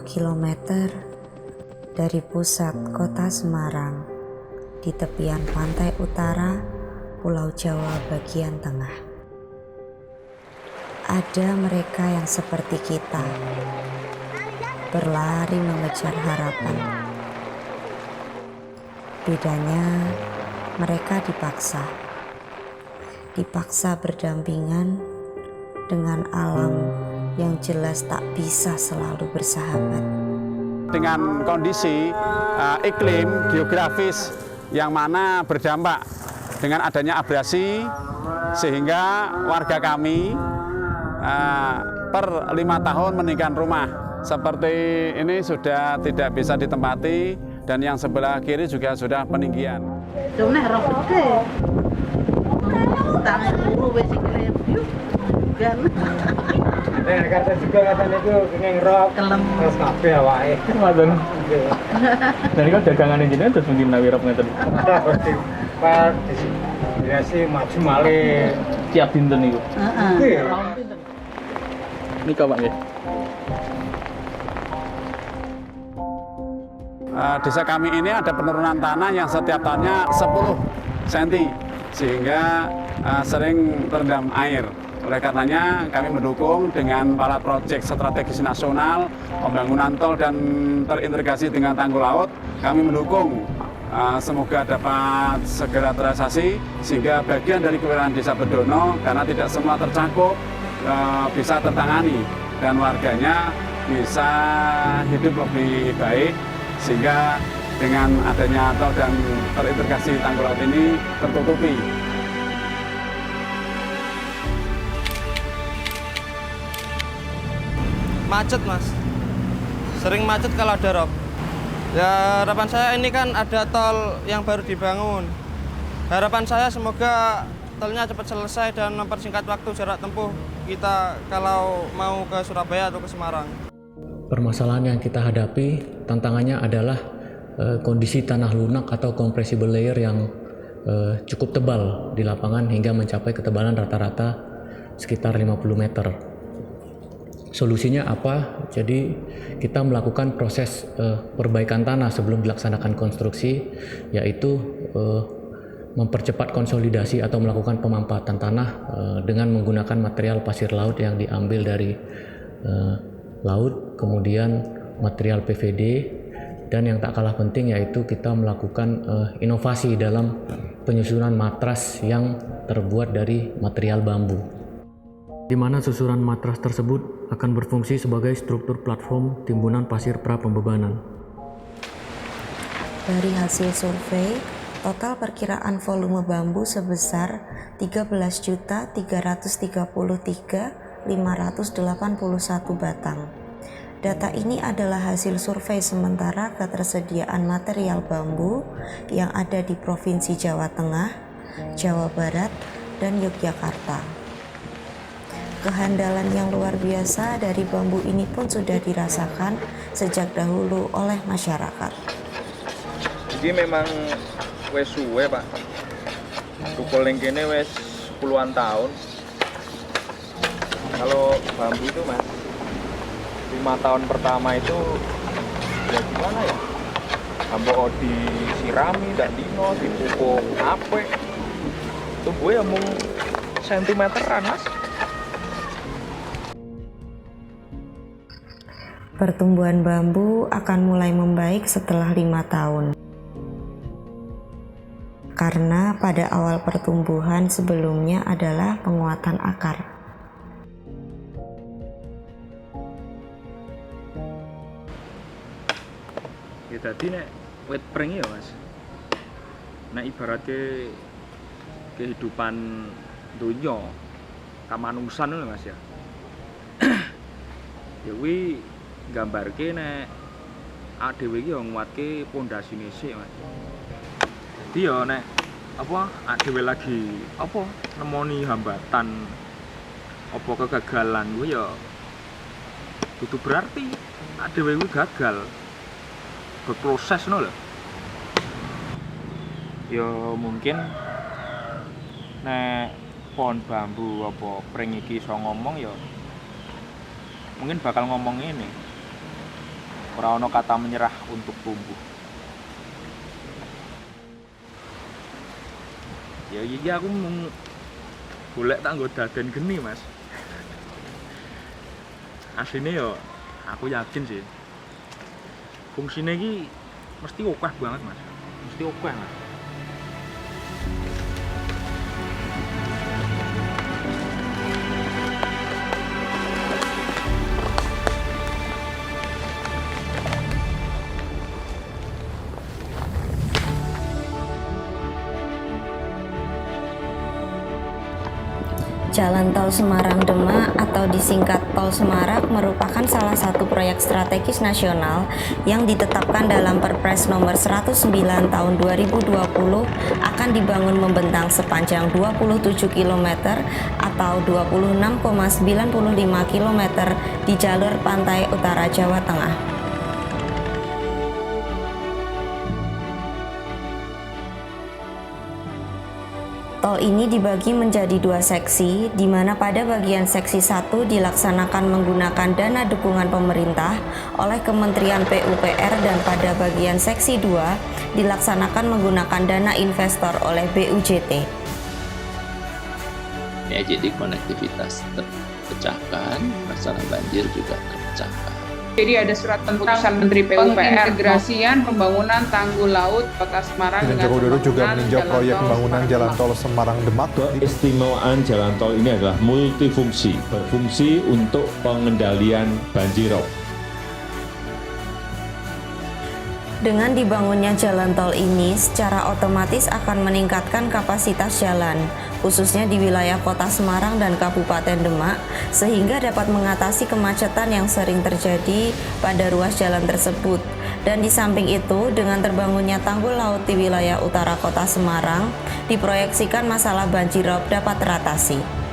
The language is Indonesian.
Kilometer dari pusat kota Semarang, di tepian pantai utara Pulau Jawa bagian tengah. Ada mereka yang seperti kita, berlari mengejar harapan. Bedanya, mereka dipaksa berdampingan dengan alam yang jelas tak bisa selalu bersahabat. Dengan kondisi iklim geografis yang mana berdampak dengan adanya abrasi, sehingga warga kami per 5 tahun meninggikan rumah seperti ini sudah tidak bisa ditempati, dan yang sebelah kiri juga sudah peninggian. Kata juga katanya itu ngerok kelem terus kabeh awake. Ngoten. Dari kan dagangan jenengan terus mungkin nawirap ngeten. Pak destinasi maju malih tiap dinten niku. Heeh. Nika Pak nggih. Desa kami ini ada penurunan tanah yang setiap tahunnya 10 cm, sehingga sering terendam air. Oleh karenanya kami mendukung dengan para proyek strategis nasional, pembangunan tol dan terintegrasi dengan tanggul laut. Kami mendukung semoga dapat segera terrealisasi, sehingga bagian dari kewilayahan Desa Bedono, karena tidak semua tercakup, bisa tertangani dan warganya bisa hidup lebih baik, sehingga dengan adanya tol dan terintegrasi tanggul laut ini tertutupi. Macet Mas, sering macet kalau ada rob. Ya, harapan saya ini kan ada tol yang baru dibangun. Harapan saya semoga tolnya cepat selesai dan mempersingkat waktu jarak tempuh kita kalau mau ke Surabaya atau ke Semarang. Permasalahan yang kita hadapi, tantangannya adalah kondisi tanah lunak atau compressible layer yang cukup tebal di lapangan hingga mencapai ketebalan rata-rata sekitar 50 meter. Solusinya apa? Jadi kita melakukan proses perbaikan tanah sebelum dilaksanakan konstruksi, yaitu mempercepat konsolidasi atau melakukan pemampatan tanah dengan menggunakan material pasir laut yang diambil dari laut, kemudian material PVD, dan yang tak kalah penting yaitu kita melakukan inovasi dalam penyusunan matras yang terbuat dari material bambu, di mana susunan matras tersebut akan berfungsi sebagai struktur platform timbunan pasir pra-pembebanan. Dari hasil survei, total perkiraan volume bambu sebesar 13.333.581 batang. Data ini adalah hasil survei sementara ketersediaan material bambu yang ada di Provinsi Jawa Tengah, Jawa Barat, dan Yogyakarta. Kehandalan yang luar biasa dari bambu ini pun sudah dirasakan sejak dahulu oleh masyarakat. Jadi memang wes suwe Pak. Tukul ning kene wes puluhan tahun. Kalau bambu itu Mas, 5 tahun pertama itu ya gimana ya? Ambo disirami, ndak dino, dipupuk apik. Tumbuh ya mung sentimeteran Mas. Pertumbuhan bambu akan mulai membaik setelah 5 tahun. Karena pada awal pertumbuhan sebelumnya adalah penguatan akar. Ya tadi nek wit pring ya Mas. Nek ibaratke kehidupan donya kamanusan lho Mas ya. Ya kuwi gambarke nek dhewe iki yo nguatke pondasine sik Mas. Jadi yo nek apa dhewe lagi apa nemoni hambatan apa kegagalan gue ya itu berarti ada gue gagal berproses no lho. Ya mungkin nek pohon bambu apa pring iki iso ngomong ya mungkin bakal ngomong ini ora ono kata menyerah untuk tumbuh. Ya iya aku mau golek tak nggo daden geni Mas. Asline ya aku yakin sih fungsinya iki mesti okeh banget Mas, mesti okeh Mas. Jalan Tol Semarang-Demak atau disingkat Tol Semarak merupakan salah satu proyek strategis nasional yang ditetapkan dalam Perpres nomor 109 tahun 2020 akan dibangun membentang sepanjang 27 km atau 26,95 km di jalur pantai utara Jawa Tengah. Tol ini dibagi menjadi 2 seksi, di mana pada bagian seksi 1 dilaksanakan menggunakan dana dukungan pemerintah oleh Kementerian PUPR dan pada bagian seksi 2 dilaksanakan menggunakan dana investor oleh BUJT. Ya, jadi konektivitas terpecahkan, masalah banjir juga terpecahkan. Jadi ada surat keputusan Menteri PUPR pengintegrasian pembangunan tanggul laut Kota Semarang. Presiden Joko Widodo juga meninjau proyek pembangunan Jalan Tol Semarang-Demak. Keistimewaan jalan tol ini adalah multifungsi, berfungsi untuk pengendalian banjirop. Dengan dibangunnya jalan tol ini, secara otomatis akan meningkatkan kapasitas jalan, khususnya di wilayah Kota Semarang dan Kabupaten Demak, sehingga dapat mengatasi kemacetan yang sering terjadi pada ruas jalan tersebut. Dan di samping itu, dengan terbangunnya tanggul laut di wilayah utara Kota Semarang, diproyeksikan masalah banjirop dapat teratasi.